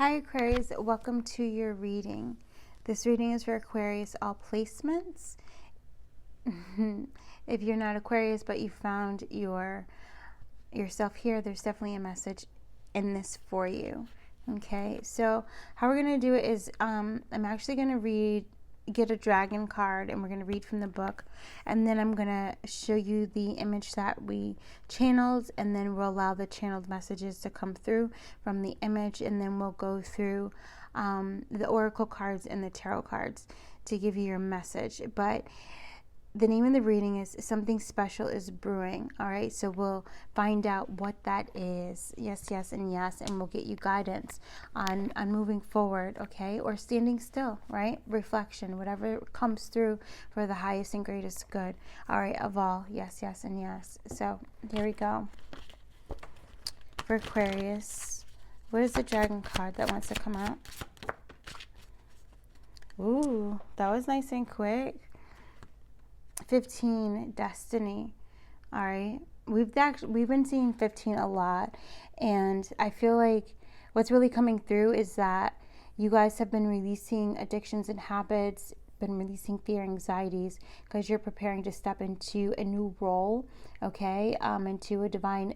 Hi Aquarius, welcome to your reading. This reading is for Aquarius, all placements. If you're not Aquarius but you found yourself here, there's definitely a message in this for you. Okay, so how we're going to do it is I'm actually going to get a dragon card, and we're going to read from the book, and then I'm going to show you the image that we channeled, and then we'll allow the channeled messages to come through from the image, and then we'll go through the oracle cards and the tarot cards to give you your message. But the name of the reading is Something Special is Brewing. All right, so we'll find out what that is. Yes, yes, and yes, and we'll get you guidance on moving forward, okay, or standing still, right? Reflection, whatever comes through for the highest and greatest good. All right, of all. Yes, yes, and yes. So here we go. For Aquarius, what is the dragon card that wants to come out? Ooh, that was nice and quick. 15, destiny. All right, we've been seeing 15 a lot, and I feel like what's really coming through is that you guys have been releasing addictions and habits, been releasing fear, anxieties, because you're preparing to step into a new role, okay, into a divine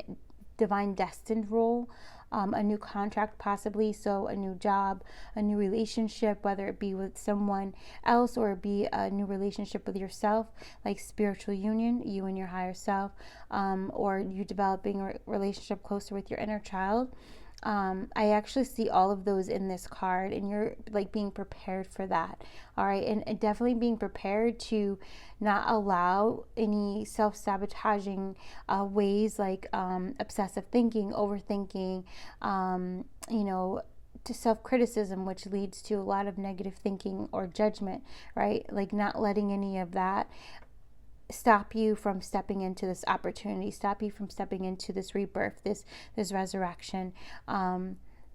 destined role, a new contract possibly, so a new job, a new relationship, whether it be with someone else or it be a new relationship with yourself, like spiritual union, you and your higher self, or you developing a relationship closer with your inner child. I actually see all of those in this card, and you're like being prepared for that. All right, and definitely being prepared to not allow any self-sabotaging ways like obsessive thinking, overthinking, to self-criticism, which leads to a lot of negative thinking or judgment, right? Like not letting any of that stop you from stepping into this opportunity, stop you from stepping into this rebirth, this resurrection,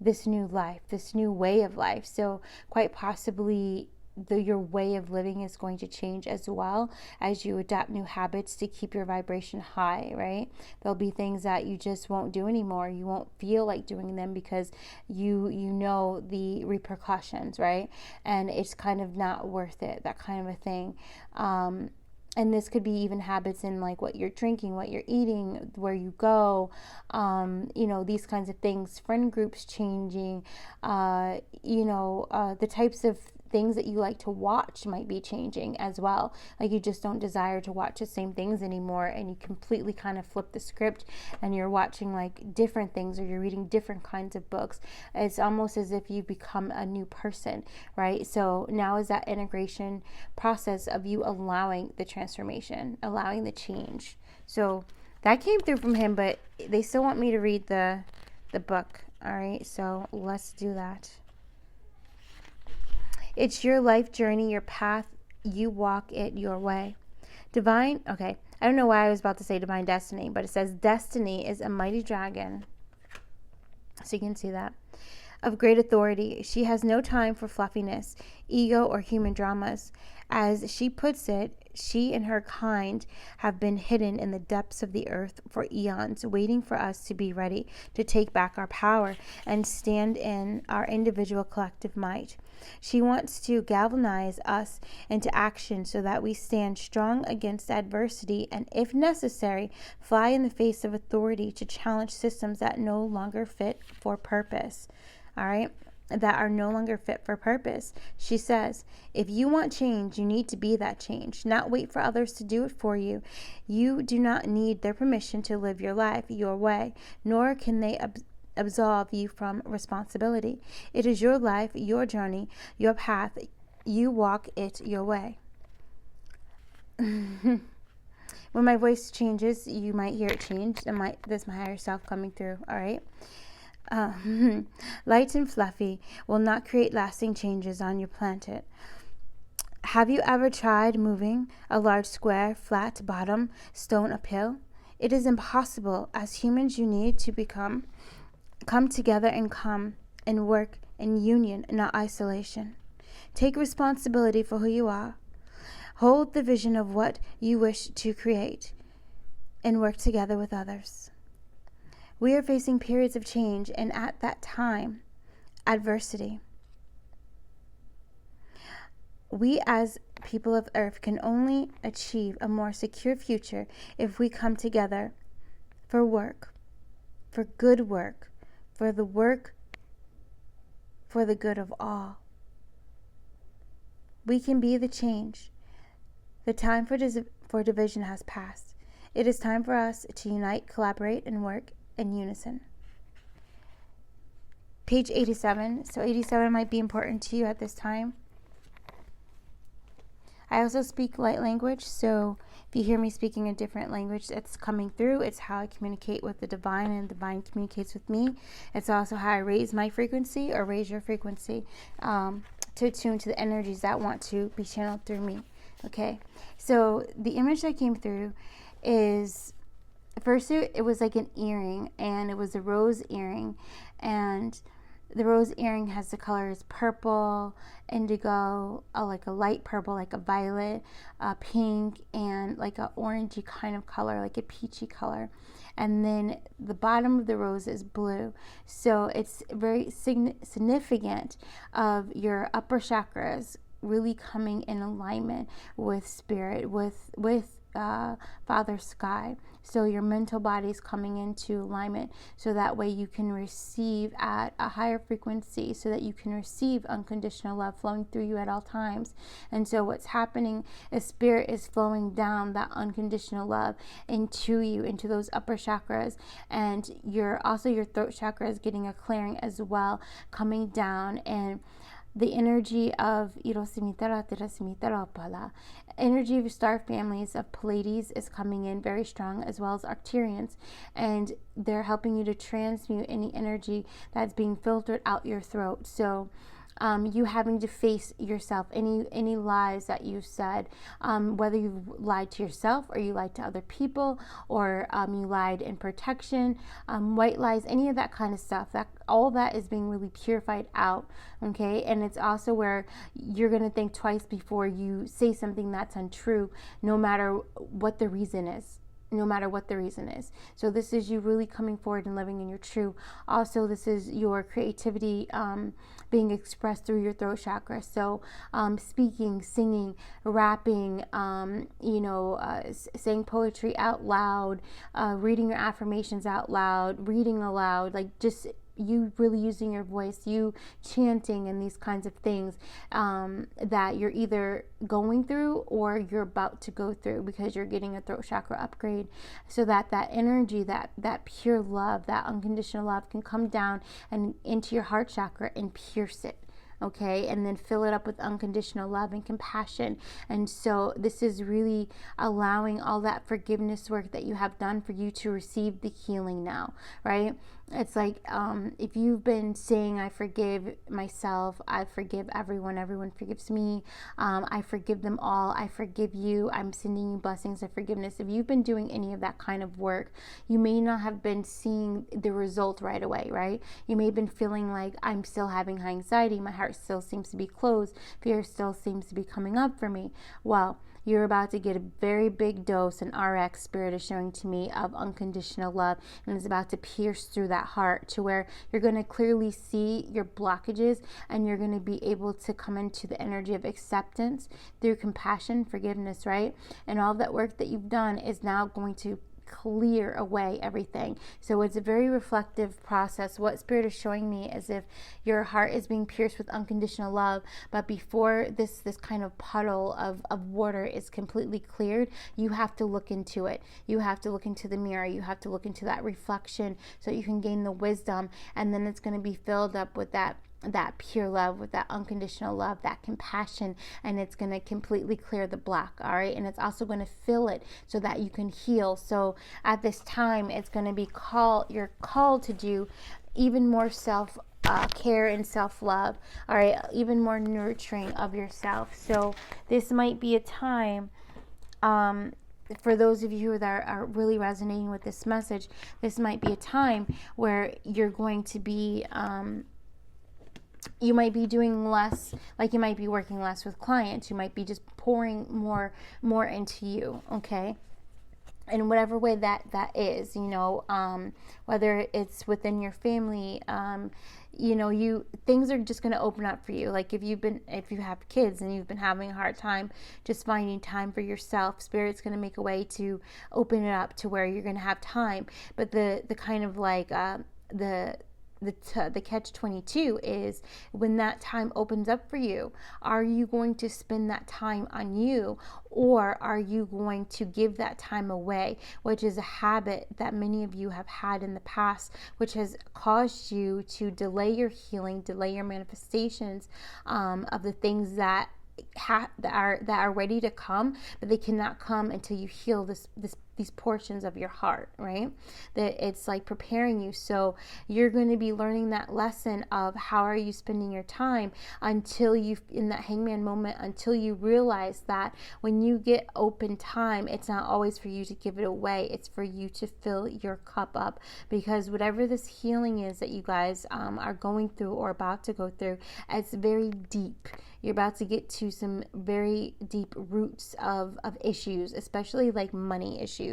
this new life, this new way of life. So quite possibly your way of living is going to change as well as you adapt new habits to keep your vibration high, right? There'll be things that you just won't do anymore. You won't feel like doing them because you know the repercussions, right? And it's kind of not worth it, that kind of a thing. And this could be even habits in like what you're drinking, what you're eating, where you go, these kinds of things, friend groups changing, the types of things that you like to watch might be changing as well. Like you just don't desire to watch the same things anymore, and you completely kind of flip the script and you're watching like different things, or you're reading different kinds of books. It's almost as if you become a new person, right? So now is that integration process of you allowing the transformation, allowing the change. So that came through from him, but they still want me to read the book. All right, so let's do that. It's your life journey, your path. You walk it your way. Divine, okay, I don't know why I was about to say divine destiny, but it says destiny is a mighty dragon. So you can see that. Of great authority. She has no time for fluffiness, ego, or human dramas. As she puts it, she and her kind have been hidden in the depths of the earth for eons, waiting for us to be ready to take back our power and stand in our individual collective might. She wants to galvanize us into action so that we stand strong against adversity and, if necessary, fly in the face of authority to challenge systems that no longer fit for purpose. All right? That are no longer fit for purpose. She says, if you want change, you need to be that change, not wait for others to do it for you. You do not need their permission to live your life your way, nor can they absolve you from responsibility. It is your life, your journey, your path. You walk it your way. When my voice changes, you might hear it change. This is my higher self coming through. All right. Light and fluffy will not create lasting changes on your planet. Have you ever tried moving a large square, flat bottom stone uphill? It is impossible. As humans, you need to come together and come and work in union, not isolation. Take responsibility for who you are. Hold the vision of what you wish to create and work together with others. We are facing periods of change, and at that time, adversity. We as people of Earth can only achieve a more secure future if we come together for work, for good work, for the work for the good of all. We can be the change. The time for division has passed. It is time for us to unite, collaborate, and work in unison. Page 87. So 87 might be important to you at this time. I also speak light language, so if you hear me speaking a different language that's coming through, it's how I communicate with the divine, and the divine communicates with me. It's also how I raise my frequency or raise your frequency to attune to the energies that want to be channeled through me. Okay, so the image that came through is, first it was like an earring, and it was a rose earring, and the rose earring has the colors purple, indigo, like a light purple, like a violet, pink, and like a orangey kind of color, like a peachy color. And then the bottom of the rose is blue. So it's very significant of your upper chakras really coming in alignment with spirit, with Father Sky. So your mental body is coming into alignment, so that way you can receive at a higher frequency, so that you can receive unconditional love flowing through you at all times. And so what's happening is spirit is flowing down that unconditional love into you, into those upper chakras, and your throat chakra is getting a clearing as well, coming down. And the energy of energy of star families of Pleiades is coming in very strong, as well as Arcturians, and they're helping you to transmute any energy that's being filtered out your throat. So you having to face yourself, any lies that you said, whether you've lied to yourself or you lied to other people, or you lied in protection, white lies, any of that kind of stuff, that all that is being really purified out. Okay, and it's also where you're going to think twice before you say something that's untrue, no matter what the reason is. So this is you really coming forward and living in your true. Also, this is your creativity being expressed through your throat chakra. So speaking, singing, rapping, saying poetry out loud, reading your affirmations out loud, reading aloud, like just you really using your voice, you chanting, and these kinds of things that you're either going through or you're about to go through, because you're getting a throat chakra upgrade, so that energy, that pure love, that unconditional love can come down and into your heart chakra and pierce it. Okay, and then fill it up with unconditional love and compassion. And so this is really allowing all that forgiveness work that you have done for you to receive the healing now, right? It's like if you've been saying, I forgive myself, I forgive everyone forgives me, I forgive them all, I forgive you, I'm sending you blessings of forgiveness. If you've been doing any of that kind of work, you may not have been seeing the result right away, right? You may have been feeling like, I'm still having high anxiety, my heart still seems to be closed, fear still seems to be coming up for me. Well, you're about to get a very big dose, and RX spirit is showing to me, of unconditional love, and it's about to pierce through that heart to where you're going to clearly see your blockages, and you're going to be able to come into the energy of acceptance through compassion, forgiveness, right? And all that work that you've done is now going to clear away everything. So it's a very reflective process. What spirit is showing me is if your heart is being pierced with unconditional love, but before this kind of puddle of water is completely cleared, you have to look into it. You have to look into the mirror. You have to look into that reflection so you can gain the wisdom, and then it's going to be filled up with that pure love, with that unconditional love, that compassion, and it's going to completely clear the block. All right, and it's also going to fill it so that you can heal. So at this time, it's going to be you're called to do even more self care and self-love, all right, even more nurturing of yourself. So this might be a time, for those of you that are really resonating with this message, this might be a time where you're going to be you might be doing less, like you might be working less with clients. You might be just pouring more into you, okay? in whatever way that is, you know, whether it's within your family, you know, things are just going to open up for you. Like if you have kids and you've been having a hard time just finding time for yourself, Spirit's going to make a way to open it up to where you're going to have time. But the kind of like the catch-22 is when that time opens up for you, are you going to spend that time on you, or are you going to give that time away, which is a habit that many of you have had in the past, which has caused you to delay your healing, delay your manifestations of the things that are ready to come, but they cannot come until you heal these portions of your heart, right? That it's like preparing you. So you're going to be learning that lesson of how are you spending your time until you, in that hangman moment, until you realize that when you get open time, it's not always for you to give it away. It's for you to fill your cup up, because whatever this healing is that you guys are going through or about to go through, it's very deep. You're about to get to some very deep roots of issues, especially like money issues.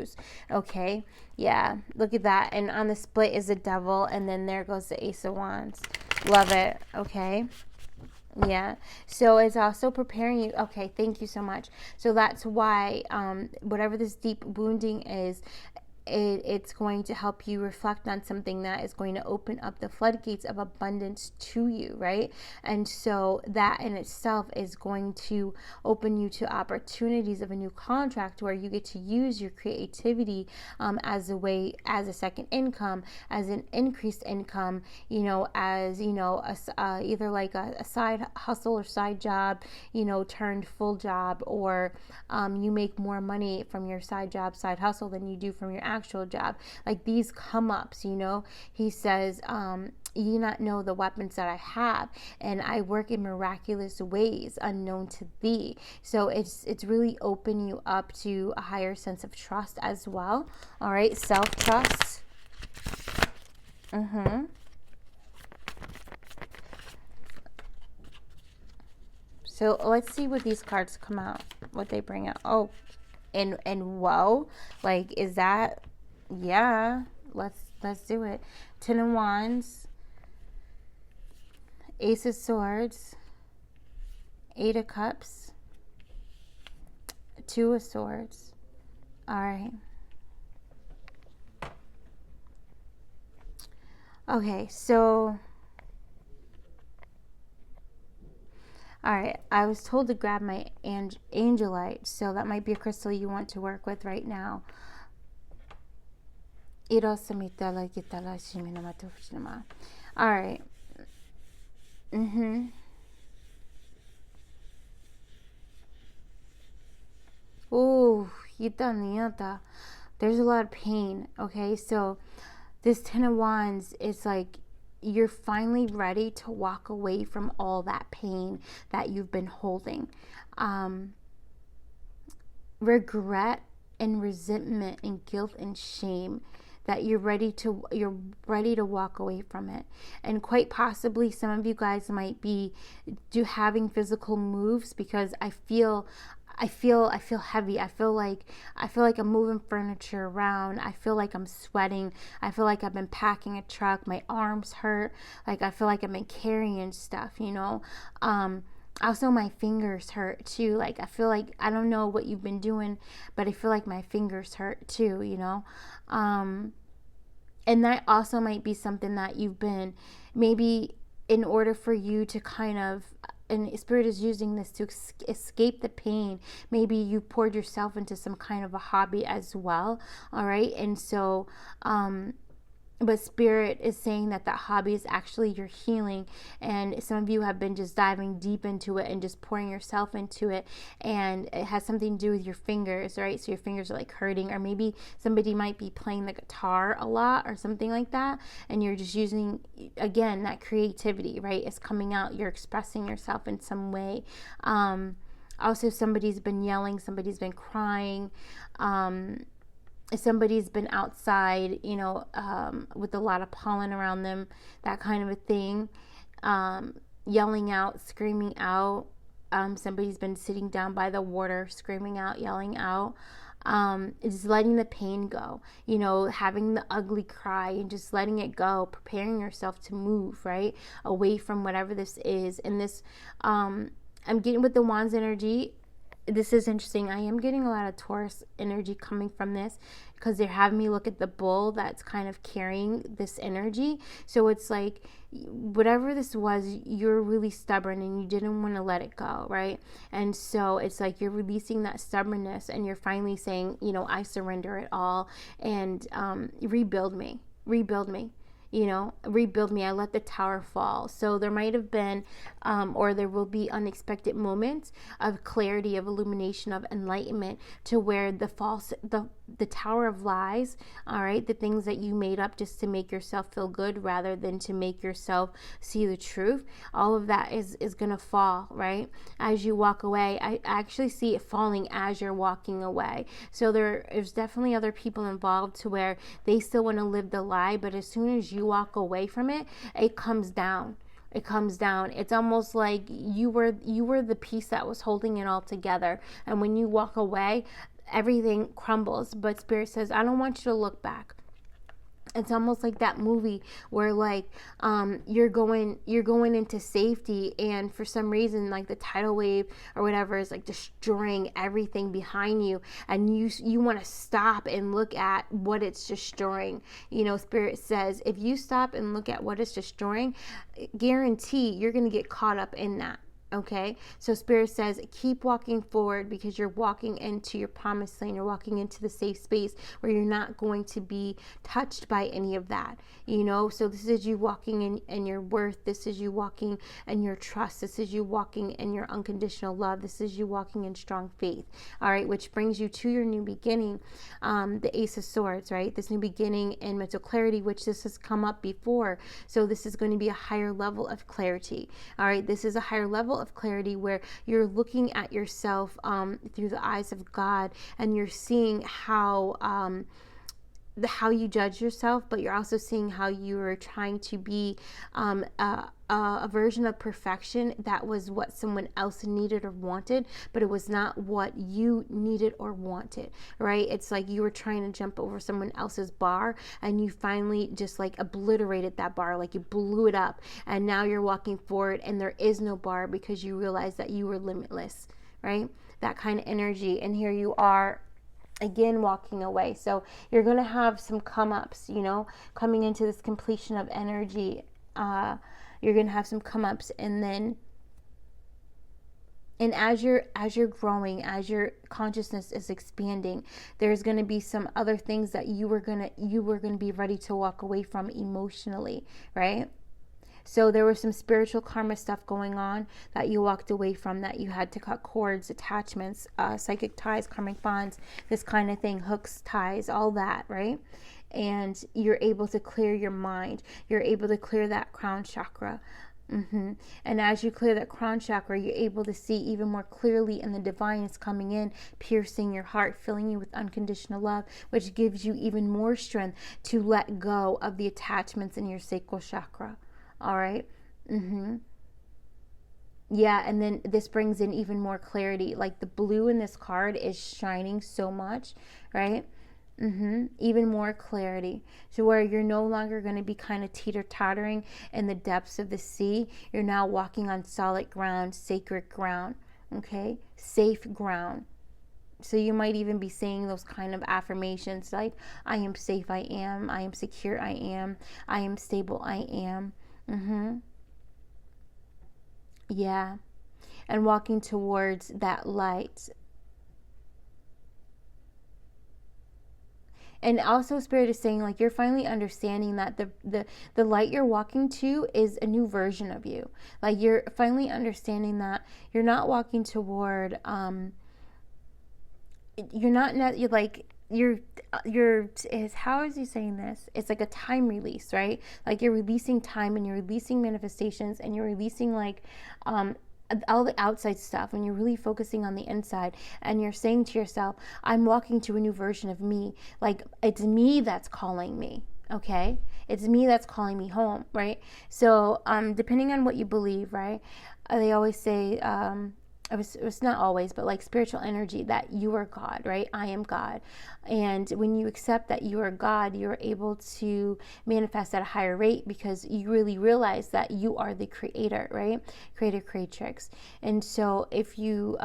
Okay. Yeah. Look at that. And on the split is the devil. And then there goes the Ace of Wands. Love it. Okay. Yeah. So it's also preparing you. Okay. Thank you so much. So that's why, whatever this deep wounding is, it's going to help you reflect on something that is going to open up the floodgates of abundance to you, right? And so that in itself is going to open you to opportunities of a new contract where you get to use your creativity as a second income, as an increased income, you know, as, you know, either like a side hustle or side job, you know, turned full job, or you make more money from your side job, side hustle than you do from your actual job. Like these come ups, you know, he says, you not know the weapons that I have, and I work in miraculous ways unknown to thee. So it's really opening you up to a higher sense of trust as well. All right, self-trust. So let's see what these cards come out, what they bring out. Oh, and whoa, like, is that, yeah, let's do it. Ten of Wands, Ace of Swords, Eight of Cups, Two of Swords. All right. Okay, so all right, I was told to grab my angelite, so that might be a crystal you want to work with right now. All right. Ooh, there's a lot of pain. Okay, so this Ten of Wands is like, you're finally ready to walk away from all that pain that you've been holding. Regret and resentment and guilt and shame, that you're ready to walk away from it. And quite possibly some of you guys might be having physical moves, because I feel heavy. I feel like I'm moving furniture around. I feel like I'm sweating. I feel like I've been packing a truck. My arms hurt. Like I feel like I've been carrying stuff, you know. Also my fingers hurt too. Like I feel like, I don't know what you've been doing, but I feel like my fingers hurt too, you know. And that also might be something that you've been, maybe in order for you to kind of, and Spirit is using this to escape the pain, maybe you poured yourself into some kind of a hobby as well. All right. And so, but Spirit is saying that hobby is actually your healing, and some of you have been just diving deep into it and just pouring yourself into it, and it has something to do with your fingers, right? So your fingers are like hurting, or maybe somebody might be playing the guitar a lot or something like that, and you're just using, again, that creativity, right? It's coming out, you're expressing yourself in some way. Also, somebody's been yelling, somebody's been crying, somebody's been outside, you know, with a lot of pollen around them, that kind of a thing, yelling out, screaming out. Somebody's been sitting down by the water, screaming out, yelling out. just letting the pain go, you know, having the ugly cry and just letting it go, preparing yourself to move, right, away from whatever this is. And this, I'm getting with the Wands energy. This is interesting. I am getting a lot of Taurus energy coming from this, because they're having me look at the bull that's kind of carrying this energy. So it's like, whatever this was, you're really stubborn and you didn't want to let it go, right? And so it's like you're releasing that stubbornness and you're finally saying, you know, I surrender it all, and rebuild me, you know, rebuild me. I let the tower fall. So there might have been, or there will be unexpected moments of clarity, of illumination, of enlightenment, to where the tower of lies, all right, the things that you made up just to make yourself feel good rather than to make yourself see the truth, all of that is going to fall, right? As you walk away. I actually see it falling as you're walking away. So there's definitely other people involved to where they still want to live the lie, but as soon as you walk away from it, it comes down. It's almost like you were the piece that was holding it all together. And when you walk away, everything crumbles. But Spirit says, I don't want you to look back. It's almost like that movie where like you're going into safety, and for some reason like the tidal wave or whatever is like destroying everything behind you, and you want to stop and look at what it's destroying. You know, Spirit says if you stop and look at what it's destroying, guarantee you're going to get caught up in that. Okay, so Spirit says keep walking forward, because you're walking into your promised land. You're walking into the safe space where you're not going to be touched by any of that, you know. So this is you walking in your worth. This is you walking in your trust. This is you walking in your unconditional love. This is you walking in strong faith. All right, which brings you to your new beginning, the Ace of Swords, right? This new beginning in mental clarity, which this has come up before. So this is going to be a higher level of clarity. All right, this is a higher level of clarity where you're looking at yourself through the eyes of God, and you're seeing how you judge yourself, but you're also seeing how you are trying to be a version of perfection that was what someone else needed or wanted, but it was not what you needed or wanted, right? It's like you were trying to jump over someone else's bar, and you finally just like obliterated that bar, like you blew it up, and now you're walking forward and there is no bar because you realize that you were limitless, right? That kind of energy. And here you are again walking away. So you're going to have some come-ups, you know, coming into this completion of energy. You're going to have some come-ups, and then as you're growing, as your consciousness is expanding, there's going to be some other things that you were going to be ready to walk away from emotionally, right? So there was some spiritual karma stuff going on that you walked away from, that you had to cut cords, attachments, psychic ties, karmic bonds, this kind of thing, hooks, ties, all that, right? And you're able to clear your mind. You're able to clear that crown chakra. And as you clear that crown chakra, you're able to see even more clearly, and the divine is coming in, piercing your heart, filling you with unconditional love, which gives you even more strength to let go of the attachments in your sacral chakra. All right. Yeah, and then this brings in even more clarity. Like the blue in this card is shining so much, right? Even more clarity. So where you're no longer going to be kind of teeter-tottering in the depths of the sea. You're now walking on solid ground, sacred ground, okay? Safe ground. So you might even be saying those kind of affirmations like, I am safe, I am secure, I am stable, I am. Yeah. And walking towards that light. And also Spirit is saying like you're finally understanding that the light you're walking to is a new version of you. Like you're finally understanding that you're not walking toward how is he saying this? It's like a time release, right? Like you're releasing time, and you're releasing manifestations, and you're releasing like all the outside stuff, and you're really focusing on the inside, and you're saying to yourself, I'm walking to a new version of me. Like it's me that's calling me. Okay, it's me that's calling me home, right? So depending on what you believe, right, they always say it was not always, but like spiritual energy, that you are God, right? I am God. And when you accept that you are God, you're able to manifest at a higher rate, because you really realize that you are the creator, right? Creator, creatrix. And so if you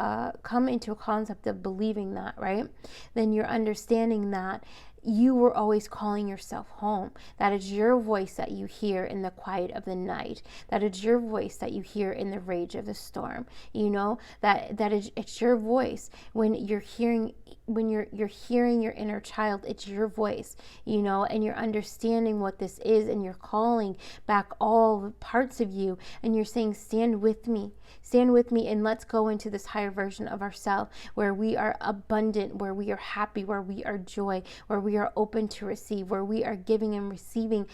come into a concept of believing that, right, then you're understanding that you were always calling yourself home. That is your voice that you hear in the quiet of the night. That is your voice that you hear in the rage of the storm. You know, it's your voice when you're hearing, when you're hearing your inner child. It's your voice, you know, and you're understanding what this is, and you're calling back all the parts of you, and you're saying, stand with me, and let's go into this higher version of ourselves, where we are abundant, where we are happy, where we are joy, where we are open to receive, where we are giving and receiving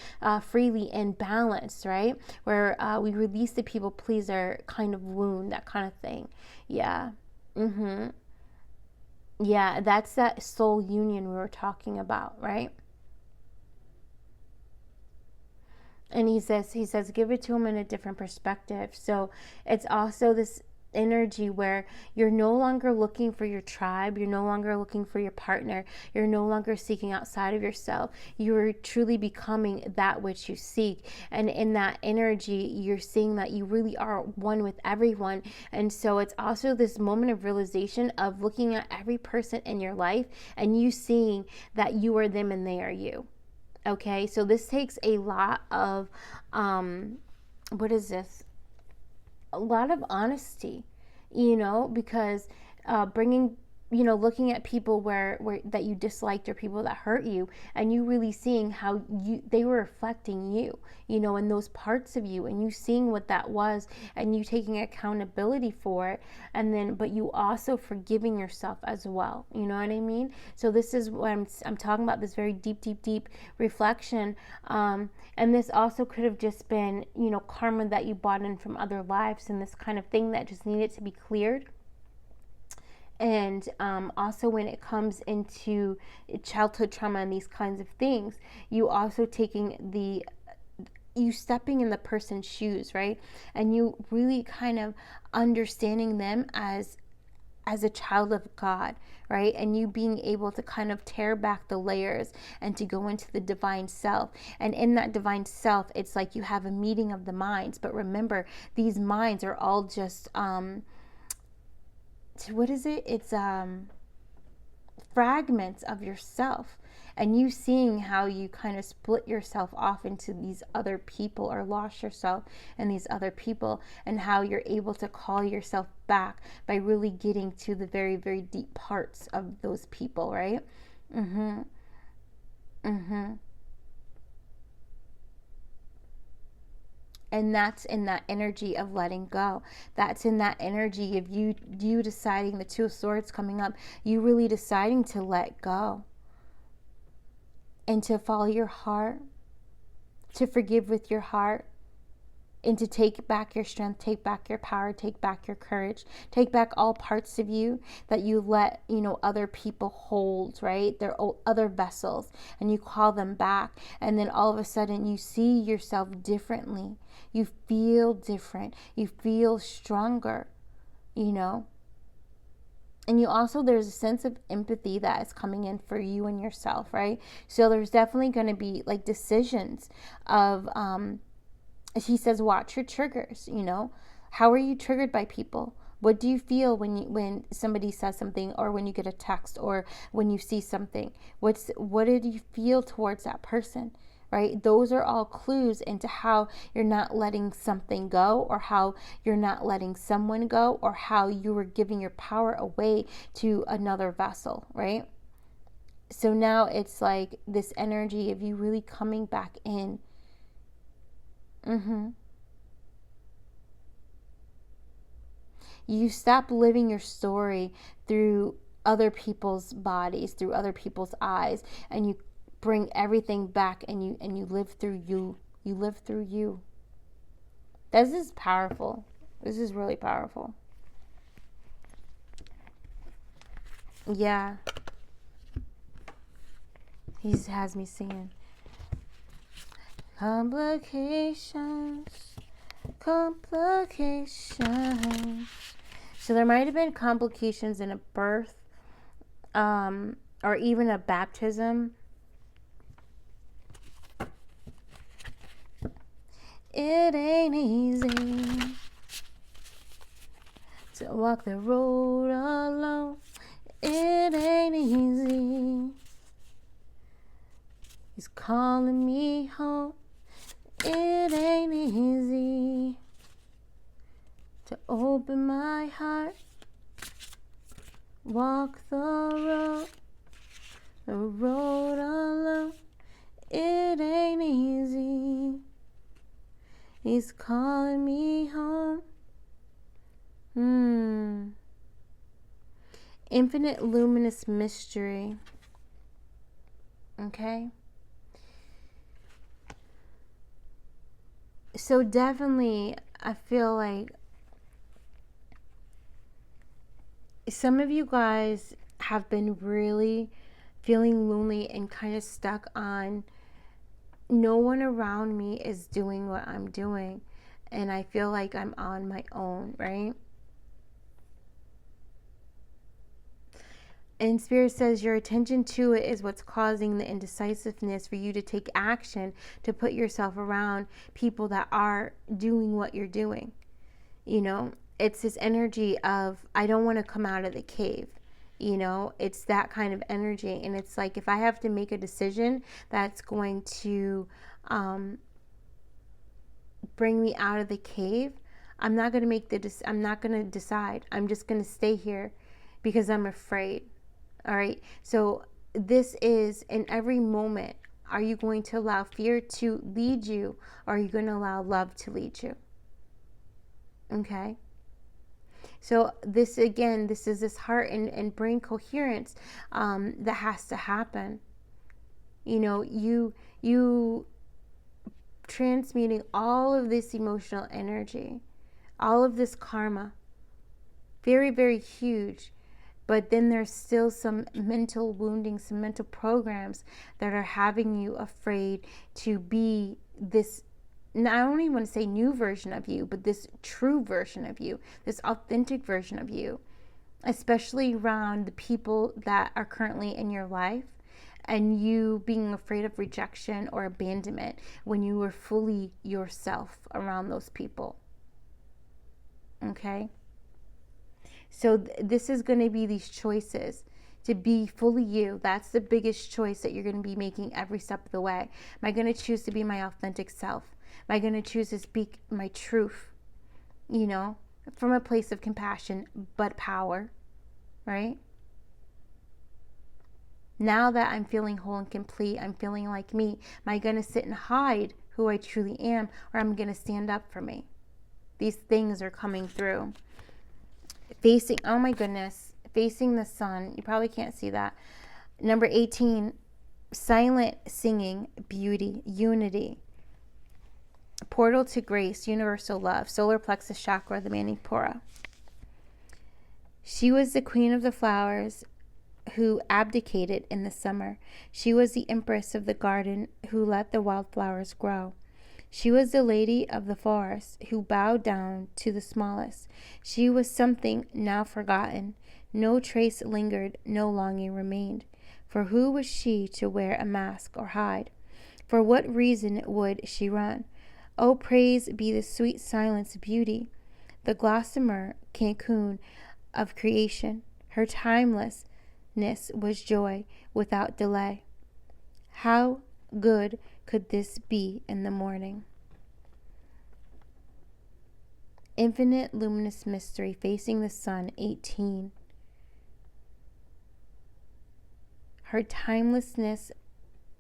freely and balanced, right? Where we release the people pleaser kind of wound, that kind of thing. Yeah. Yeah, that's that soul union we were talking about, right? And he says, give it to him in a different perspective. So it's also this energy where you're no longer looking for your tribe, you're no longer looking for your partner, you're no longer seeking outside of yourself. You're truly becoming that which you seek. And in that energy, you're seeing that you really are one with everyone. And so it's also this moment of realization of looking at every person in your life, and you seeing that you are them and they are you. Okay, so this takes a lot of, what is this? A lot of honesty, you know, because bringing, you know, looking at people where that you disliked, or people that hurt you, and you really seeing how they were reflecting you, you know, and those parts of you, and you seeing what that was, and you taking accountability for it, and then but you also forgiving yourself as well, you know what I mean? So this is what I'm talking about, this very deep reflection, and this also could have just been, you know, karma that you brought in from other lives, and this kind of thing that just needed to be cleared. And also when it comes into childhood trauma and these kinds of things, you also you stepping in the person's shoes, right? And you really kind of understanding them as a child of God, right? And you being able to kind of tear back the layers and to go into the divine self. And in that divine self, it's like you have a meeting of the minds. But remember, these minds are all just what is it? It's fragments of yourself, and you seeing how you kind of split yourself off into these other people, or lost yourself in these other people, and how you're able to call yourself back by really getting to the very, very deep parts of those people, right? And that's in that energy of letting go. That's in that energy of you deciding, the Two of Swords coming up, you really deciding to let go and to follow your heart, to forgive with your heart, and to take back your strength, take back your power, take back your courage, take back all parts of you that you let, you know, other people hold, right? They're other vessels, and you call them back. And then all of a sudden you see yourself differently. You feel different. You feel stronger, you know? And you also, there's a sense of empathy that is coming in for you and yourself, right? So there's definitely going to be like decisions of, he says, watch your triggers, you know? How are you triggered by people? What do you feel when somebody says something, or when you get a text, or when you see something? What did you feel towards that person, right? Those are all clues into how you're not letting something go, or how you're not letting someone go, or how you were giving your power away to another vessel, right? So now it's like this energy of you really coming back in. You stop living your story through other people's bodies, through other people's eyes, and you bring everything back, and you live through you. You live through you. This is powerful. This is really powerful. Yeah. He has me singing. Complications, So there might have been complications in a birth, or even a baptism. It ain't easy to walk the road alone. It ain't easy. He's calling me home. It ain't easy to open my heart, walk the road alone. It ain't easy. He's calling me home. Infinite luminous mystery. Okay. So definitely, I feel like some of you guys have been really feeling lonely and kind of stuck on, no one around me is doing what I'm doing, and I feel like I'm on my own, right? And Spirit says your attention to it is what's causing the indecisiveness for you to take action, to put yourself around people that are doing what you're doing. You know, it's this energy of, I don't want to come out of the cave. You know, it's that kind of energy. And it's like, if I have to make a decision that's going to bring me out of the cave, I'm not going to I'm not going to decide. I'm just going to stay here because I'm afraid. All right. So this is, in every moment, are you going to allow fear to lead you, or are you going to allow love to lead you? Okay. So this, again, this is this heart and brain coherence that has to happen. You know, you transmuting all of this emotional energy, all of this karma, very, very huge. But then there's still some mental wounding, some mental programs that are having you afraid to be this, I don't even want to say new version of you, but this true version of you, this authentic version of you, especially around the people that are currently in your life, and you being afraid of rejection or abandonment when you were fully yourself around those people. Okay? So this is going to be these choices to be fully you. That's the biggest choice that you're going to be making every step of the way. Am I going to choose to be my authentic self? Am I going to choose to speak my truth, you know, from a place of compassion but power, right? Now that I'm feeling whole and complete, I'm feeling like me, am I going to sit and hide who I truly am, or am I going to stand up for me? These things are coming through. Facing, oh my goodness, facing the sun. You probably can't see that. Number 18, silent singing, beauty, unity. Portal to grace, universal love, solar plexus chakra, the Manipura. She was the queen of the flowers who abdicated in the summer. She was the empress of the garden who let the wildflowers grow. She was the lady of the forest who bowed down to the smallest. She was something now forgotten. No trace lingered, no longing remained. For who was she to wear a mask or hide? For what reason would she run? Oh, praise be the sweet silence beauty, the gossamer cocoon of creation. Her timelessness was joy without delay. How good could this be in the morning? Infinite luminous mystery, facing the sun, 18. Her timelessness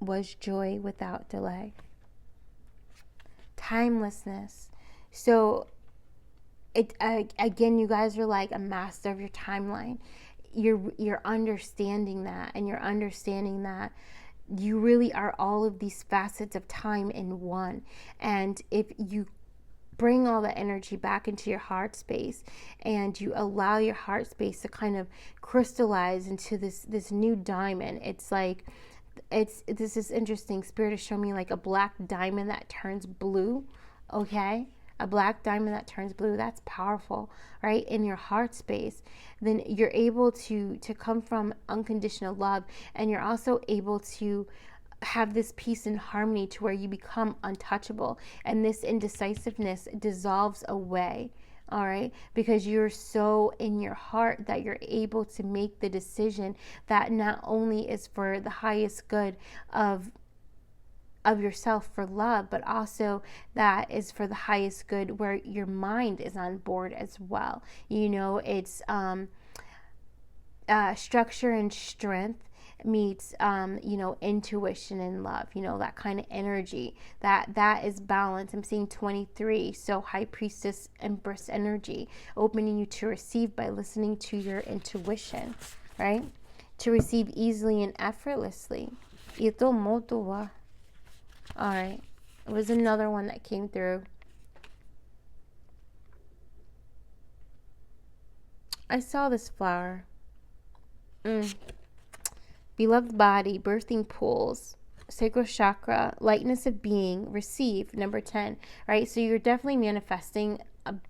was joy without delay. Timelessness. So, again, you guys are like a master of your timeline. You're understanding that, and you're understanding that you really are all of these facets of time in one. And if you bring all the energy back into your heart space, and you allow your heart space to kind of crystallize into this new diamond, it's like, this is interesting. Spirit is showing me like a black diamond that turns blue. Okay, a black diamond that turns blue. That's powerful, right? In your heart space, then you're able to come from unconditional love, and you're also able to have this peace and harmony to where you become untouchable, and this indecisiveness dissolves away. All right, because you're so in your heart that you're able to make the decision that not only is for the highest good of yourself, for love, but also that is for the highest good where your mind is on board as well. You know, it's structure and strength meets you know, intuition and love, you know, that kind of energy, that is balance. I'm seeing 23, so high priestess empress energy, opening you to receive by listening to your intuition, right? To receive easily and effortlessly. Ito mo tuwa. All right, it was another one that came through. I saw this flower. Beloved body, birthing pools, sacral chakra, lightness of being, receive, number 10, right? So you're definitely manifesting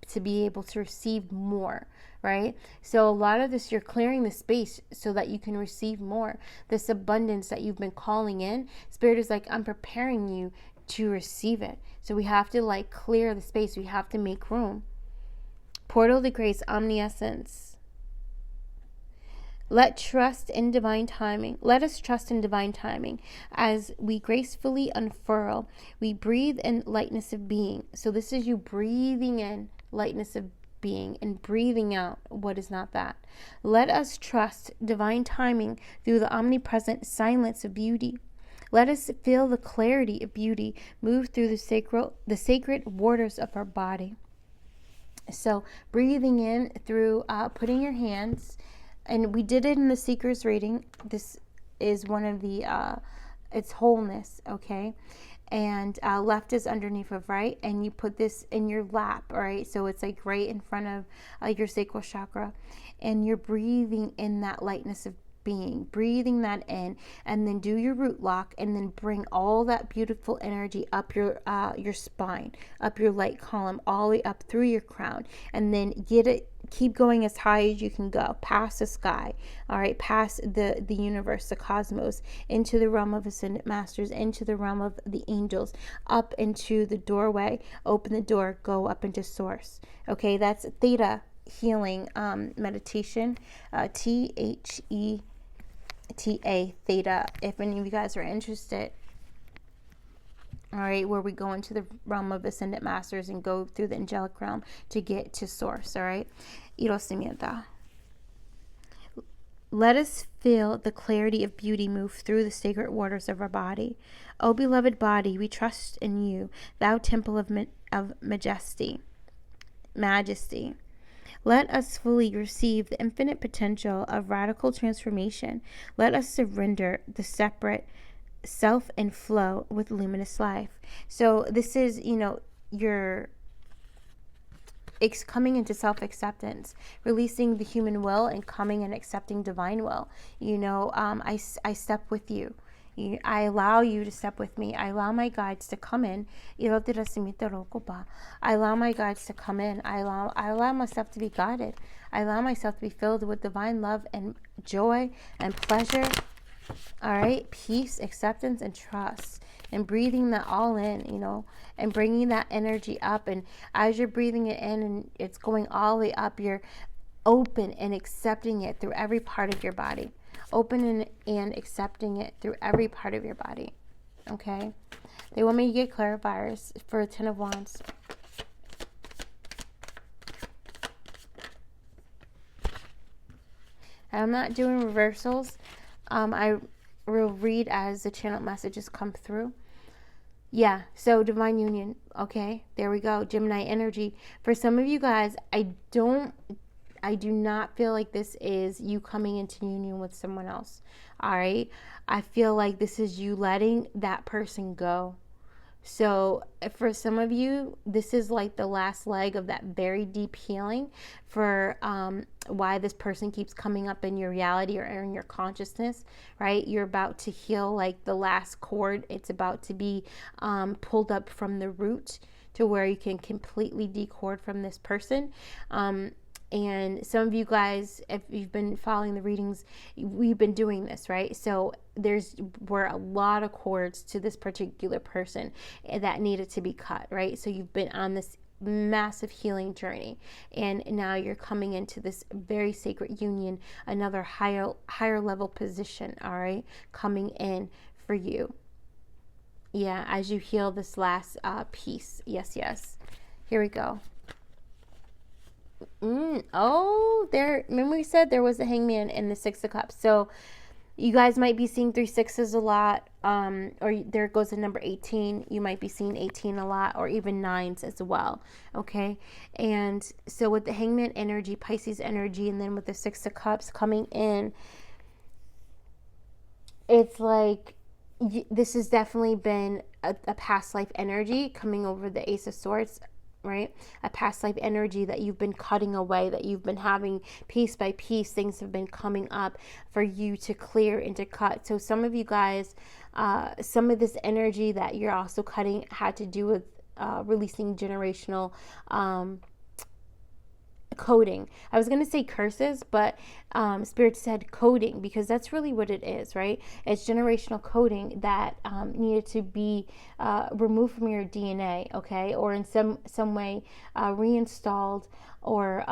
to be able to receive more, right? So a lot of this, you're clearing the space so that you can receive more. This abundance that you've been calling in, Spirit is like, I'm preparing you to receive it. So we have to like clear the space. We have to make room. Portal to grace, omniscience. Let us trust in divine timing as we gracefully unfurl. We breathe in lightness of being. So this is you breathing in lightness of being and breathing out what is not that. Let us trust divine timing through the omnipresent silence of beauty. Let us feel the clarity of beauty move through the sacred waters of our body. So breathing in through putting your hands, and we did it in the Seeker's reading. This is one of the, it's wholeness, okay? And left is underneath of right, and you put this in your lap, all right? So it's like right in front of your sacral chakra, and you're breathing in that lightness of being, breathing that in, and then do your root lock, and then bring all that beautiful energy up your spine, up your light column, all the way up through your crown, and then keep going as high as you can go, past the sky, all right, past the universe, the cosmos, into the realm of ascended masters, into the realm of the angels, up into the doorway, open the door, go up into source. Okay, that's theta healing meditation, THETA, theta, if any of you guys are interested. All right, where we go into the realm of ascended masters and go through the angelic realm to get to source. All right, let us feel the clarity of beauty move through the sacred waters of our body. O beloved body, we trust in you, thou temple of majesty. Let us fully receive the infinite potential of radical transformation. Let us surrender the separate self and flow with luminous life. So this is, you know, it's coming into self-acceptance, releasing the human will and coming and accepting divine will. You know, I step with you. I allow you to step with me. I allow my guides to come in. I allow my guides to come in. I allow myself to be guided. I allow myself to be filled with divine love and joy and pleasure. All right, peace, acceptance, and trust. And breathing that all in, you know, and bringing that energy up. And as you're breathing it in and it's going all the way up, you're open and accepting it through every part of your body. Open and accepting it through every part of your body. Okay? They want me to get clarifiers for 10 of Wands. I'm not doing reversals. I will read as the channel messages come through. Yeah, so divine union. Okay, there we go. Gemini energy. For some of you guys, I do not feel like this is you coming into union with someone else. All right, I feel like this is you letting that person go. So for some of you, this is like the last leg of that very deep healing for why this person keeps coming up in your reality or in your consciousness, right? You're about to heal like the last cord. It's about to be pulled up from the root to where you can completely decord from this person. And some of you guys, if you've been following the readings, we've been doing this, right? So were a lot of cords to this particular person that needed to be cut, right? So you've been on this massive healing journey, and now you're coming into this very sacred union, another higher level position, all right, coming in for you. Yeah, as you heal this last piece. Yes. Here we go. Oh, there. Remember we said there was the Hangman and the Six of Cups. So you guys might be seeing 3 6s a lot, or there goes the number 18. You might be seeing 18 a lot, or even 9s as well. Okay, and so with the Hangman energy, Pisces energy, and then with the Six of Cups coming in, it's like this has definitely been a past life energy coming over the Ace of Swords. Right? A past life energy that you've been cutting away, that you've been having piece by piece, things have been coming up for you to clear and to cut. So some of you guys, some of this energy that you're also cutting had to do with releasing generational coding. I was going to say curses, but Spirit said coding, because that's really what it is, right? It's generational coding that needed to be removed from your DNA, okay? Or in some way reinstalled or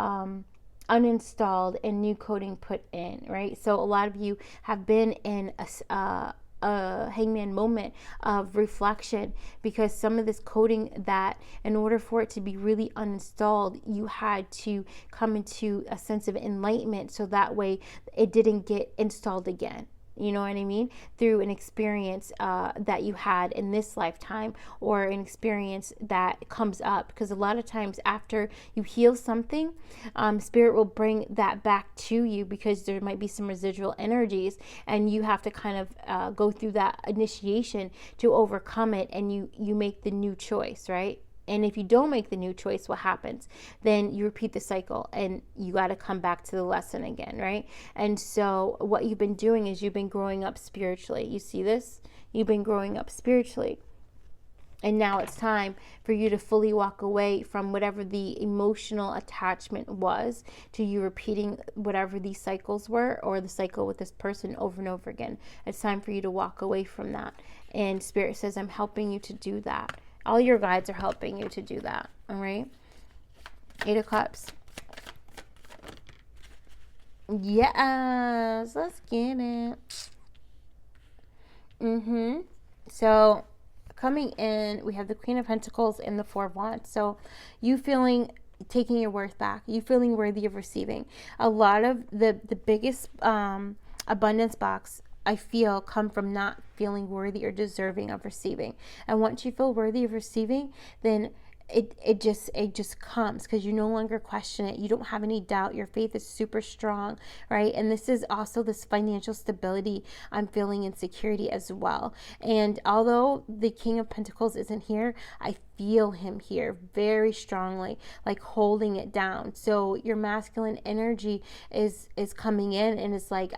uninstalled and new coding put in, right? So a lot of you have been in a Hangman moment of reflection, because some of this coding, that in order for it to be really uninstalled, you had to come into a sense of enlightenment, so that way it didn't get installed again. You know what I mean? Through an experience that you had in this lifetime, or an experience that comes up. Because a lot of times after you heal something, Spirit will bring that back to you, because there might be some residual energies, and you have to kind of go through that initiation to overcome it, and you make the new choice, right? And if you don't make the new choice, what happens? Then you repeat the cycle, and you got to come back to the lesson again, right? And so what you've been doing is you've been growing up spiritually. You see this? You've been growing up spiritually. And now it's time for you to fully walk away from whatever the emotional attachment was to you repeating whatever these cycles were, or the cycle with this person over and over again. It's time for you to walk away from that. And Spirit says, I'm helping you to do that. All your guides are helping you to do that, all right? 8 of Cups. Yes, let's get it. So coming in, we have the Queen of Pentacles and the Four of Wands. So you taking your worth back. You feeling worthy of receiving. A lot of the biggest abundance box, I feel, come from not feeling worthy or deserving of receiving. And once you feel worthy of receiving, then it just comes, because you no longer question it. You don't have any doubt. Your faith is super strong, right? And this is also this financial stability I'm feeling, in security as well. And although the King of Pentacles isn't here, I feel him here very strongly, like holding it down. So your masculine energy is coming in, and it's like,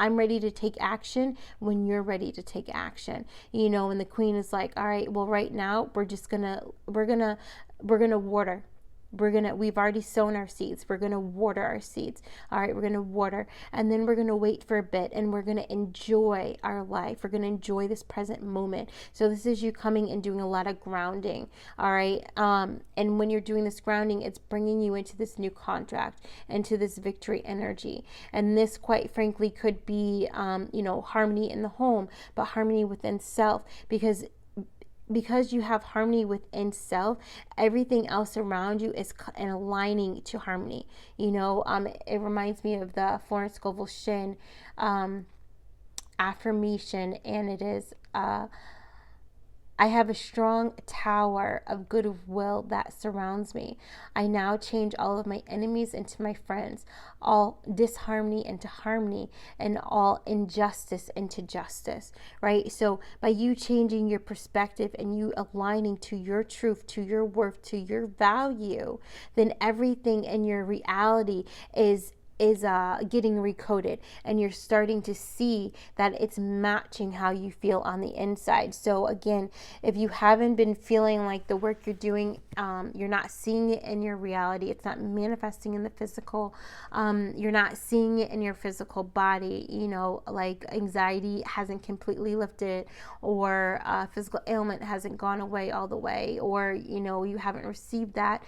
I'm ready to take action when you're ready to take action, you know. And the Queen is like, all right, well, right now we're gonna water. We've already sown our seeds. We're going to water our seeds. All right, we're going to water, and then we're going to wait for a bit, and we're going to enjoy our life. We're going to enjoy this present moment. So this is you coming and doing a lot of grounding. All right. And when you're doing this grounding, it's bringing you into this new contract, into this victory energy. And this, quite frankly, could be, harmony in the home, but harmony within self, because you have harmony within self, everything else around you is aligning to harmony. It reminds me of the Florence Scovel Shinn affirmation, and it is, I have a strong tower of goodwill that surrounds me. I now change all of my enemies into my friends, all disharmony into harmony, and all injustice into justice, right? So by you changing your perspective and you aligning to your truth, to your worth, to your value, then everything in your reality is getting recoded, and you're starting to see that it's matching how you feel on the inside. So again, if you haven't been feeling like the work you're doing, you're not seeing it in your reality, it's not manifesting in the physical, you're not seeing it in your physical body, you know, like anxiety hasn't completely lifted, or physical ailment hasn't gone away all the way, or, you know, you haven't received that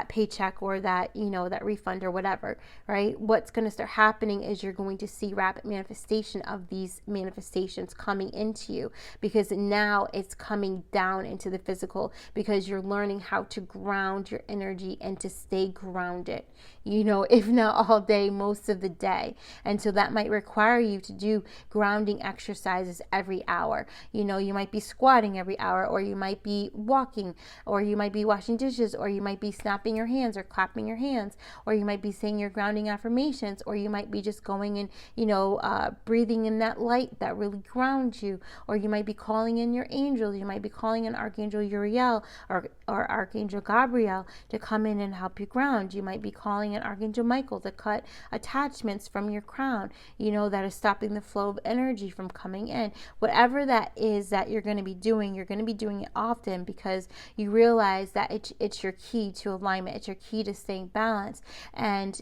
paycheck, or that, you know, that refund or whatever, right? What's going to start happening is you're going to see rapid manifestation of these manifestations coming into you, because now it's coming down into the physical, because you're learning how to ground your energy and to stay grounded, you know, if not all day, most of the day. And so that might require you to do grounding exercises every hour. You know, you might be squatting every hour, or you might be walking, or you might be washing dishes, or you might be snapping your hands or clapping your hands, or you might be saying your grounding affirmations, or you might be just going and, you know, breathing in that light that really grounds you, or you might be calling in your angels, you might be calling in Archangel Uriel or Archangel Gabriel to come in and help you ground. You might be calling in Archangel Michael to cut attachments from your crown, you know, that is stopping the flow of energy from coming in. Whatever that is that you're going to be doing, you're going to be doing it often, because you realize that it's your key to alignment, it's your key to staying balanced. And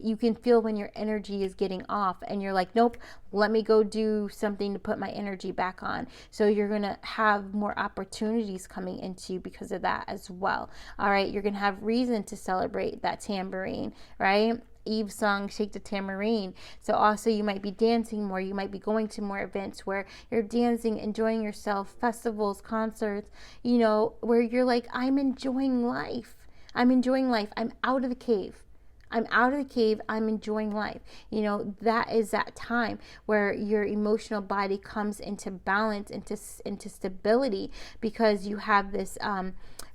you can feel when your energy is getting off, and you're like, nope, let me go do something to put my energy back on. So you're going to have more opportunities coming into you because of that as well. All right, you're going to have reason to celebrate that tambourine, right? Eve's song, Shake the Tambourine. So also you might be dancing more, you might be going to more events where you're dancing, enjoying yourself, festivals, concerts, you know, where you're like, I'm enjoying life. I'm enjoying life. I'm out of the cave. I'm out of the cave. I'm enjoying life. You know, that is that time where your emotional body comes into balance, into stability, because you have this,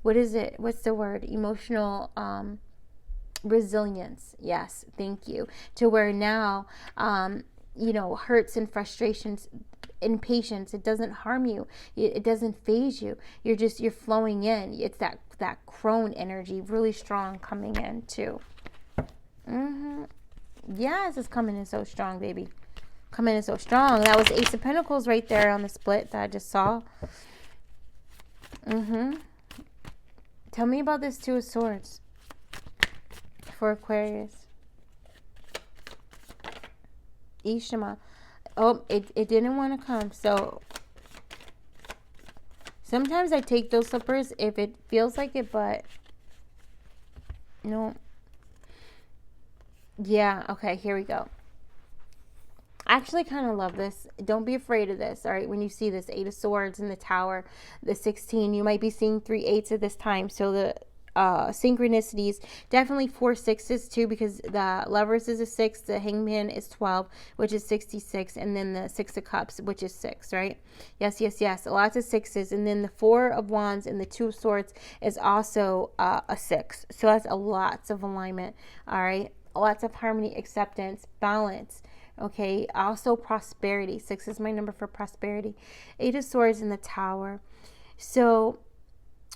what is it? What's the word? Emotional, resilience. Yes. Thank you. To where now, you know, hurts and frustrations, impatience, it doesn't harm you. It doesn't phase you. You're flowing in. It's that crone energy really strong coming in too. Yes, it's coming in so strong, baby. Coming in so strong. That was Ace of Pentacles right there on the split that I just saw. Tell me about this Two of Swords for Aquarius. Ishima. Oh, it didn't want to come. So sometimes I take those slippers if it feels like it, but no. Yeah, okay, here we go. I actually kind of love this. Don't be afraid of this, all right? When you see this 8 of Swords in the Tower, the 16, you might be seeing 3 8s at this time. So the synchronicities, definitely 4 6s too, because the Lovers is a 6, the Hangman is 12, which is 66, and then the 6 of Cups, which is 6, right? Yes, lots of 6s. And then the 4 of Wands and the 2 of Swords is also a 6. So that's a lots of alignment, all right? Lots of harmony, acceptance, balance. Okay, also prosperity. 6 is my number for prosperity. 8 of Swords in the Tower. So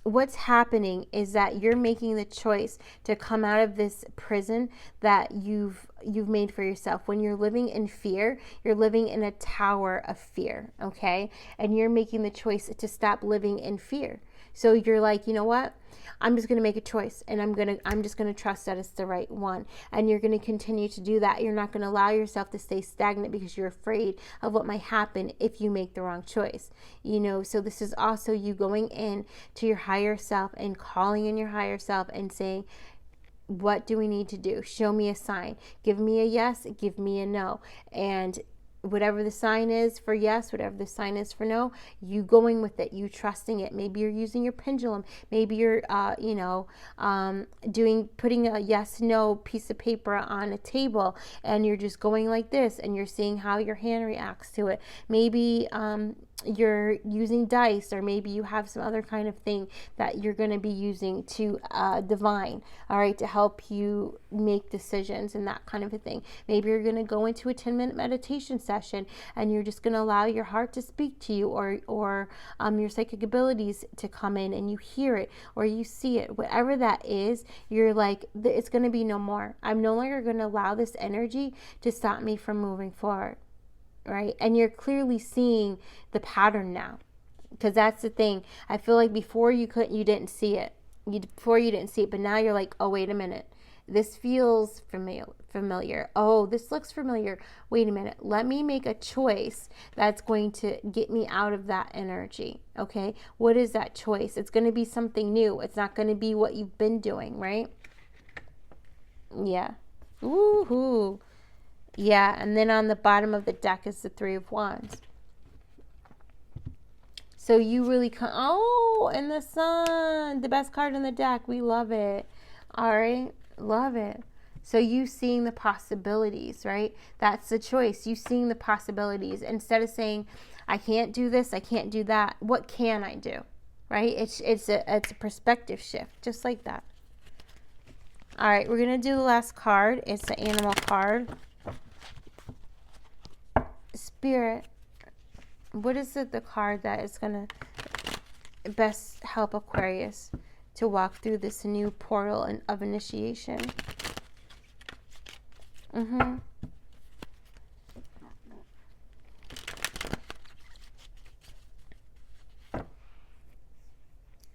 what's happening is that you're making the choice to come out of this prison that you've made for yourself. When you're living in fear, you're living in a tower of fear, okay? And you're making the choice to stop living in fear. So you're like, you know what? I'm just going to make a choice, and I'm just going to trust that it's the right one. And you're going to continue to do that. You're not going to allow yourself to stay stagnant because you're afraid of what might happen if you make the wrong choice. You know, so this is also you going in to your higher self and calling in your higher self and saying, what do we need to do? Show me a sign. Give me a yes, give me a no. And whatever the sign is for yes, whatever the sign is for no, you going with it, you trusting it. Maybe you're using your pendulum. Maybe you're, putting a yes, no piece of paper on a table, and you're just going like this, and you're seeing how your hand reacts to it. Maybe you're using dice, or maybe you have some other kind of thing that you're going to be using to divine, all right, to help you make decisions and that kind of a thing. Maybe you're going to go into a 10-minute meditation session and you're just going to allow your heart to speak to you, or your psychic abilities to come in and you hear it or you see it. Whatever that is, you're like, it's going to be no more. I'm no longer going to allow this energy to stop me from moving forward. Right? And you're clearly seeing the pattern now, because that's the thing. I feel like before you didn't see it. But now you're like, oh, wait a minute. This feels familiar. Oh, this looks familiar. Wait a minute. Let me make a choice that's going to get me out of that energy. Okay? What is that choice? It's going to be something new. It's not going to be what you've been doing, right? Yeah. Woohoo. Yeah, and then on the bottom of the deck is the Three of Wands. So you really and the Sun, the best card in the deck. We love it. All right, love it. So you seeing the possibilities, right? That's the choice. You seeing the possibilities. Instead of saying, I can't do this, I can't do that. What can I do? Right? It's a perspective shift, just like that. All right, we're going to do the last card. It's the animal card. Spirit, what is it, the card that is going to best help Aquarius to walk through this new portal of initiation? All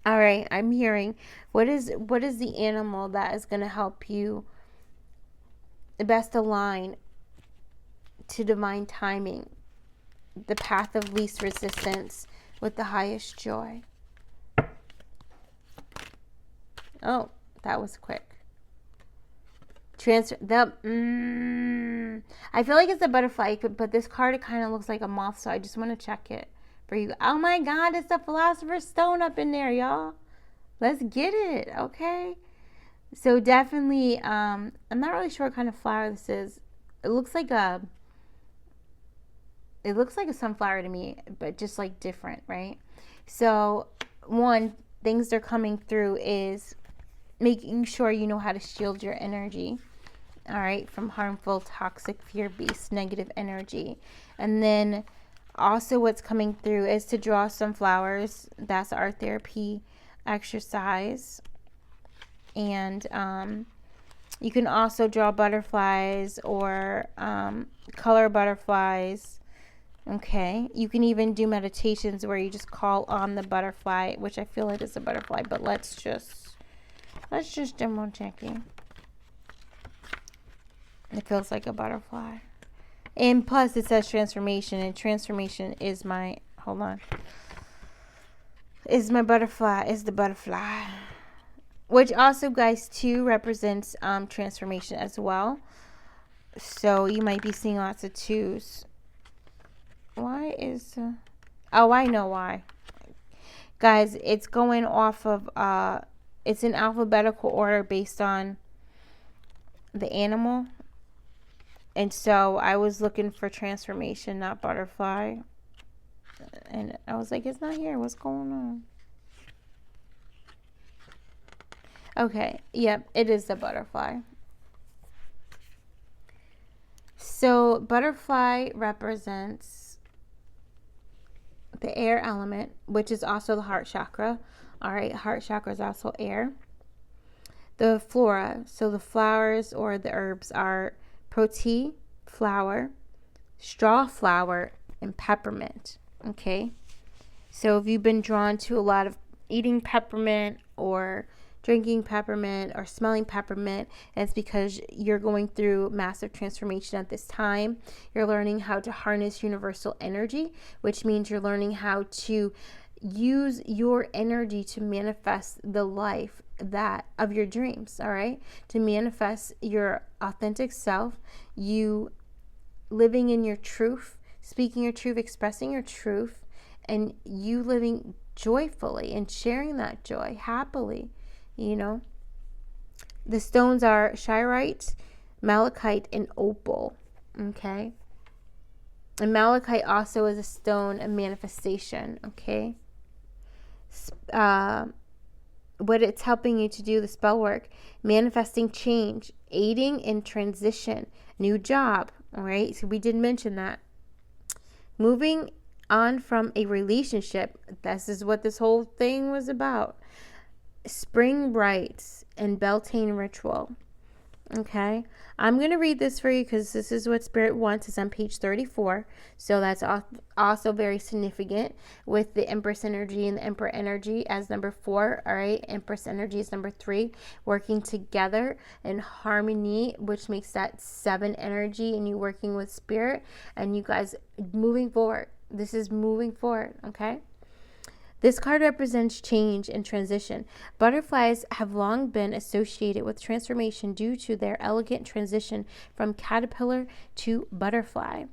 right, I'm hearing, what is the animal that is going to help you best align to divine timing, the path of least resistance with the highest joy? Oh, that was quick. I feel like it's a butterfly, but this card, it kind of looks like a moth, so I just want to check it for you. Oh my God, it's the Philosopher's Stone up in there, y'all. Let's get it, okay? So definitely, I'm not really sure what kind of flower this is. It looks like a sunflower to me, but just like different, right? So one, things they're coming through is making sure you know how to shield your energy, all right, from harmful, toxic, fear-based, negative energy. And then also what's coming through is to draw some flowers. That's our therapy exercise. And you can also draw butterflies or color butterflies. Okay, you can even do meditations where you just call on the butterfly, which I feel like is a butterfly, but let's just demo checking. It feels like a butterfly. And plus it says transformation, and transformation is my, is the butterfly. Which also, guys, too, represents transformation as well. So you might be seeing lots of twos. Why is... oh, I know why. Guys, it's going off of... it's in alphabetical order based on the animal. And so I was looking for transformation, not butterfly. And I was like, it's not here. What's going on? Okay, yep, it is the butterfly. So butterfly represents the air element, which is also the heart chakra. All right, heart chakra is also air. The flora, so the flowers or the herbs are protea, flower, straw flower, and peppermint. Okay, so if you've been drawn to a lot of eating peppermint or drinking peppermint or smelling peppermint, it's because you're going through massive transformation at this time. You're learning how to harness universal energy, which means you're learning how to use your energy to manifest the life that of your dreams, all right? To manifest your authentic self, you living in your truth, speaking your truth, expressing your truth, and you living joyfully and sharing that joy happily. You know, the stones are chirite, malachite, and opal. Okay. And malachite also is a stone, a manifestation, okay? What it's helping you to do, the spell work, manifesting change, aiding in transition, new job, all right? So we did mention that. Moving on from a relationship, this is what this whole thing was about. Spring rites and Beltane ritual. Okay, I'm going to read this for you because this is what Spirit wants. It's on page 34. So that's also very significant with the Empress energy and the Emperor energy as number 4. All right, Empress energy is number 3. Working together in harmony, which makes that 7 energy, and you working with Spirit and you guys moving forward. This is moving forward, okay? This card represents change and transition. Butterflies have long been associated with transformation due to their elegant transition from caterpillar to butterfly.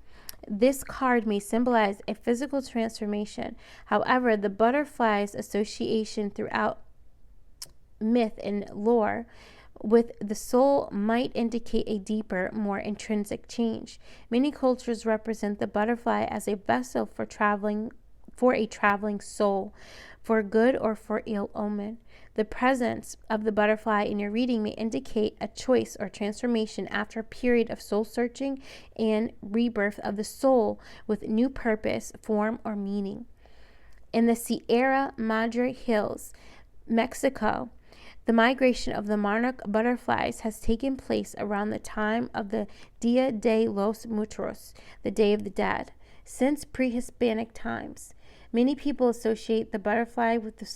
This card may symbolize a physical transformation. However, the butterfly's association throughout myth and lore with the soul might indicate a deeper, more intrinsic change. Many cultures represent the butterfly as a vessel for a traveling soul, for good or for ill omen. The presence of the butterfly in your reading may indicate a choice or transformation after a period of soul searching and rebirth of the soul with new purpose, form, or meaning. In the Sierra Madre Hills, Mexico, the migration of the monarch butterflies has taken place around the time of the Dia de los Muertos, the Day of the Dead. Since pre-Hispanic times, many people associate the butterfly with the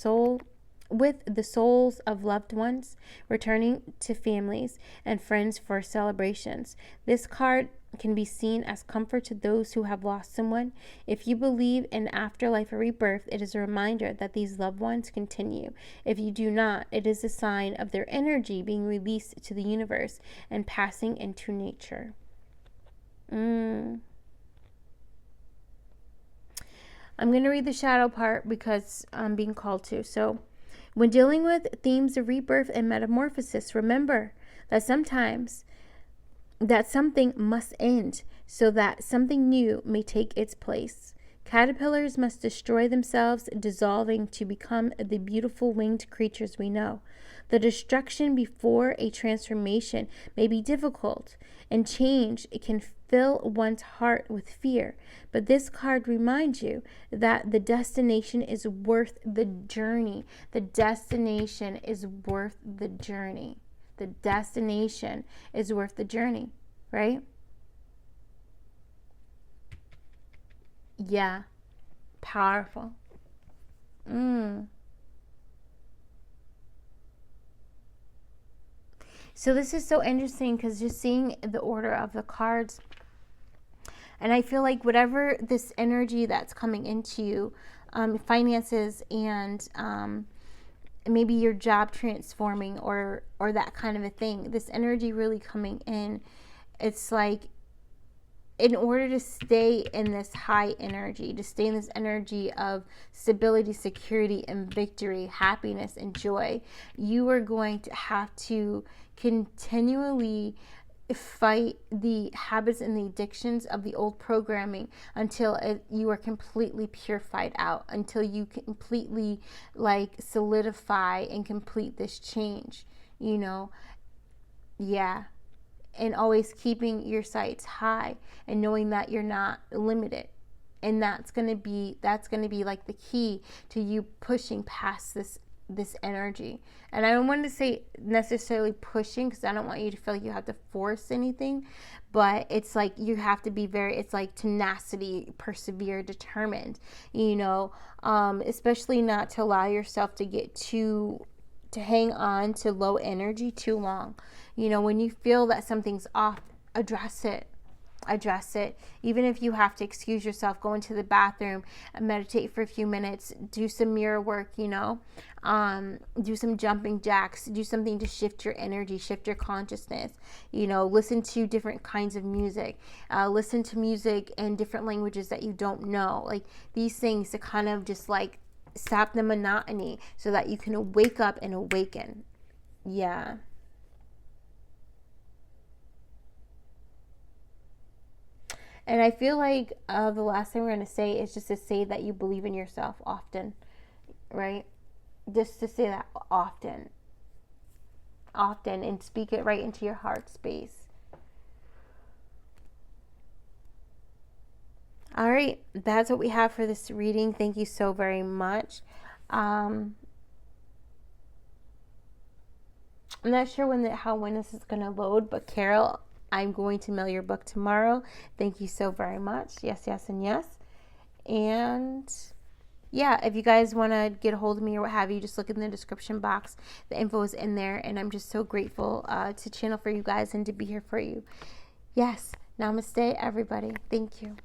souls of loved ones returning to families and friends for celebrations. This card can be seen as comfort to those who have lost someone. If you believe in afterlife or rebirth, it is a reminder that these loved ones continue. If you do not, it is a sign of their energy being released to the universe and passing into nature. I'm going to read the shadow part because I'm being called to. So, when dealing with themes of rebirth and metamorphosis, remember that sometimes that something must end so that something new may take its place. Caterpillars must destroy themselves, dissolving to become the beautiful winged creatures we know. The destruction before a transformation may be difficult, and change can fill one's heart with fear. But this card reminds you that the destination is worth the journey. The destination is worth the journey. The destination is worth the journey, right? Yeah. Powerful. So this is so interesting because just seeing the order of the cards, and I feel like whatever this energy that's coming into you, finances and maybe your job transforming or that kind of a thing, this energy really coming in, it's like in order to stay in this high energy, to stay in this energy of stability, security, and victory, happiness, and joy, you are going to have to continually fight the habits and the addictions of the old programming until you are completely purified out, until you completely solidify and complete this change, yeah. And always keeping your sights high and knowing that you're not limited. And that's going to be like the key to you pushing past this energy. And I don't want to say necessarily pushing, because I don't want you to feel like you have to force anything, but it's like you have to be it's like tenacity, persevere, determined, especially not to allow yourself to get to hang on to low energy too long. When you feel that something's off, address it. Even if you have to excuse yourself, go into the bathroom, meditate for a few minutes, do some mirror work, do some jumping jacks, do something to shift your energy, shift your consciousness, listen to different kinds of music, listen to music in different languages that you don't know, like these things to kind of just stop the monotony so that you can wake up and awaken. Yeah. And I feel like the last thing we're going to say is just to say that you believe in yourself often, right? Just to say that often, and speak it right into your heart space. All right, that's what we have for this reading. Thank you so very much. I'm not sure when this is going to load, but Carol, I'm going to mail your book tomorrow. Thank you so very much. Yes, yes, and yes. And yeah, if you guys want to get a hold of me or what have you, just look in the description box. The info is in there, and I'm just so grateful to channel for you guys and to be here for you. Yes, namaste, everybody. Thank you.